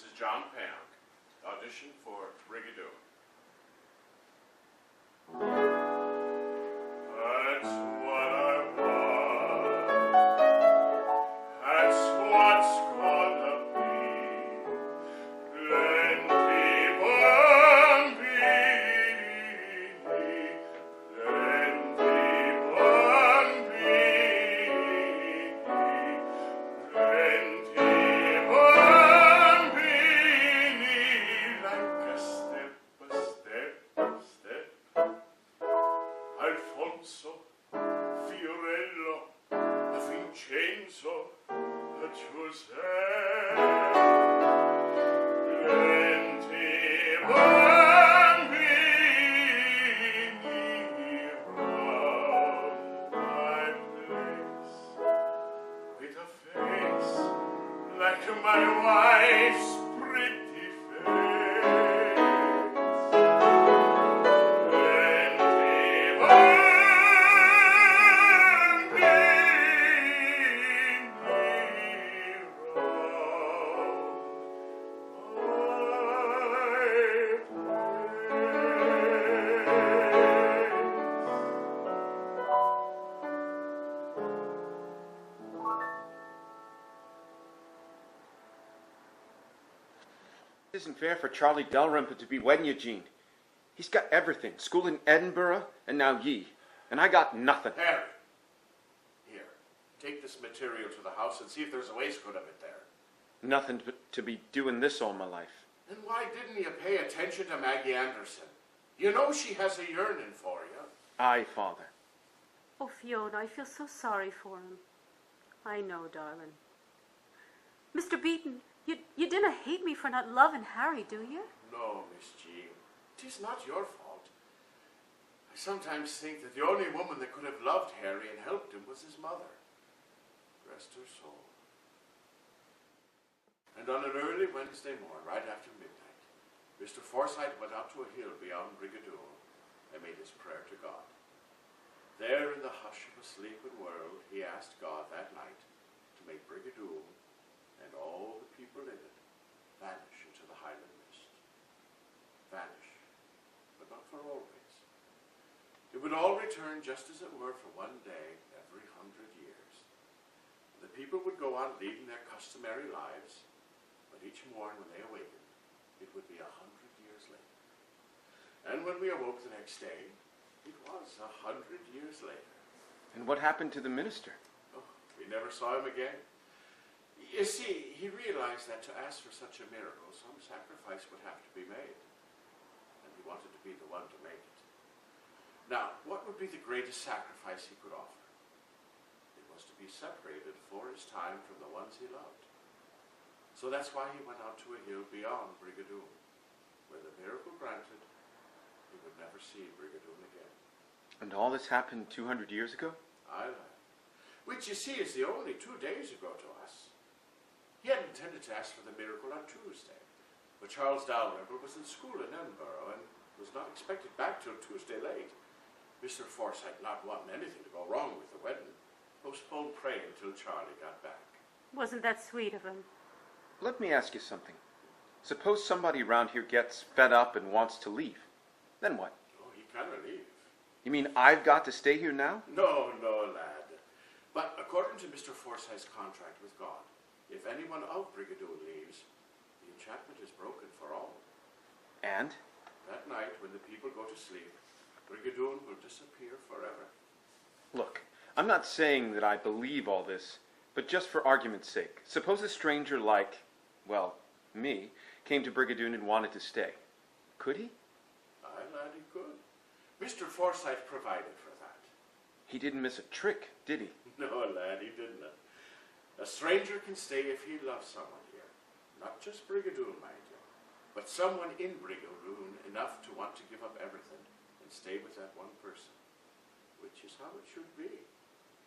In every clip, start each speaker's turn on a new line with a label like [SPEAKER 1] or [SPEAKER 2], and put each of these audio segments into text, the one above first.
[SPEAKER 1] This is John Payonk. Audition for Brigadoon. That's what I want. That's what's gonna be. Plenty Bambini. Plenty Bambini. Plenty Bambini. Like a step, a step, a step. Alfonso, Fiorello, Vincenzo, Giuseppe. Plenty Bambini round my place, with a face like my wife's pretty face.
[SPEAKER 2] It isn't fair for Charlie Dalrymple to be wedding Eugene. He's got everything. School in Edinburgh, and now ye. And I got nothing.
[SPEAKER 1] Harry, here, take this material to the house and see if there's a waistcoat of it there.
[SPEAKER 2] Nothing but to be doing this all my life.
[SPEAKER 1] Then why didn't you pay attention to Maggie Anderson? You know she has a yearning for you.
[SPEAKER 2] Aye, Father.
[SPEAKER 3] Oh, Fiona, I feel so sorry for him. I know, darling. Mr. Beaton, you dinna hate me for not loving Harry, do you?
[SPEAKER 1] No, Miss Jean. 'Tis not your fault. I sometimes think that the only woman that could have loved Harry and helped him was his mother. Rest her soul. And on an early Wednesday morning, right after midnight, Mr. Forsyth went out to a hill beyond Brigadoon and made his prayer to God. There in the hush of a sleeping world, he asked God that night to make Brigadoon and all the people in it vanish into the Highland mist. Vanish, but not for always. It would all return just as it were for one day every 100 years. The people would go on leading their customary lives, but each morning when they awakened, it would be 100 years later. And when we awoke the next day, it was 100 years later.
[SPEAKER 2] And what happened to the minister?
[SPEAKER 1] Oh, we never saw him again. You see, he realized that to ask for such a miracle, some sacrifice would have to be made. And he wanted to be the one to make it. Now, what would be the greatest sacrifice he could offer? It was to be separated for his time from the ones he loved. So that's why he went out to a hill beyond Brigadoon, where the miracle granted, he would never see Brigadoon again.
[SPEAKER 2] And all this happened 200 years ago?
[SPEAKER 1] Aye, lad. Which you see is the only 2 days ago to us. He had intended to ask for the miracle on Tuesday, but Charles Dalrymple was in school in Edinburgh and was not expected back till Tuesday late. Mr. Forsyth, not wanting anything to go wrong with the wedding, postponed praying till Charlie got back.
[SPEAKER 3] Wasn't that sweet of him?
[SPEAKER 2] Let me ask you something. Suppose somebody around here gets fed up and wants to leave. Then what?
[SPEAKER 1] Oh, he cannot leave.
[SPEAKER 2] You mean I've got to stay here now?
[SPEAKER 1] No, lad. But according to Mr. Forsyth's contract with God, if anyone of Brigadoon leaves, the enchantment is broken for all.
[SPEAKER 2] And?
[SPEAKER 1] That night, when the people go to sleep, Brigadoon will disappear forever.
[SPEAKER 2] Look, I'm not saying that I believe all this, but just for argument's sake, suppose a stranger like, well, me, came to Brigadoon and wanted to stay. Could he?
[SPEAKER 1] Aye, lad, he could. Mr. Forsyth provided for that.
[SPEAKER 2] He didn't miss a trick, did he?
[SPEAKER 1] No, lad, he didn't. A stranger can stay if he loves someone here. Not just Brigadoon, mind you, but someone in Brigadoon enough to want to give up everything and stay with that one person. Which is how it should be.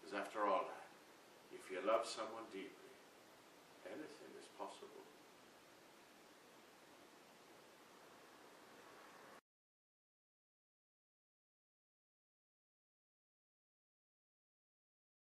[SPEAKER 1] Because after all, lad, if you love someone deeply, anything is possible.